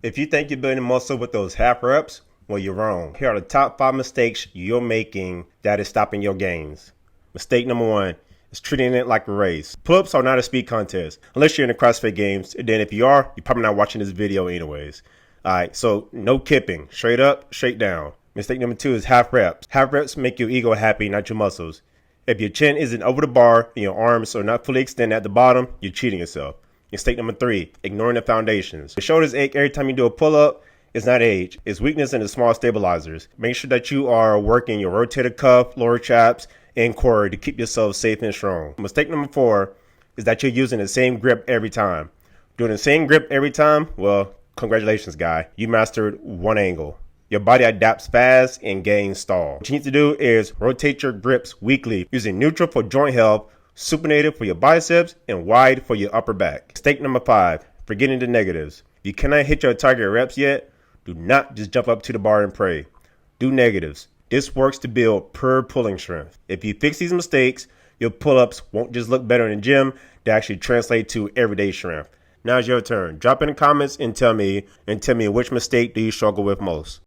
If you think you're building muscle with those half reps, well, you're wrong. Here are the top 5 mistakes you're making that is stopping your gains. Mistake number 1 is treating it like a race. Pull-ups are not a speed contest, unless you're in the CrossFit games. And then if you are, you're probably not watching this video anyways. Alright, so no kipping. Straight up, straight down. Mistake number 2 is half reps. Half reps make your ego happy, not your muscles. If your chin isn't over the bar and your arms are not fully extended at the bottom, you're cheating yourself. Mistake number 3, ignoring the foundations. Your shoulders ache every time you do a pull-up. It's not age, it's weakness in the small stabilizers. Make sure that you are working your rotator cuff, lower traps, and core to keep yourself safe and strong. Mistake number 4 is that you're using the same grip every time. Doing the same grip every time? Well, congratulations, guy. You mastered one angle. Your body adapts fast and gains stall. What you need to do is rotate your grips weekly using neutral for joint health, supinated for your biceps, and wide for your upper back. Mistake number 5, forgetting the negatives. If you cannot hit your target reps yet, do not just jump up to the bar and pray. Do negatives. This works to build pure pulling strength. If you fix these mistakes, your pull-ups won't just look better in the gym, they actually translate to everyday strength. Now it's your turn. Drop in the comments and tell me which mistake do you struggle with most.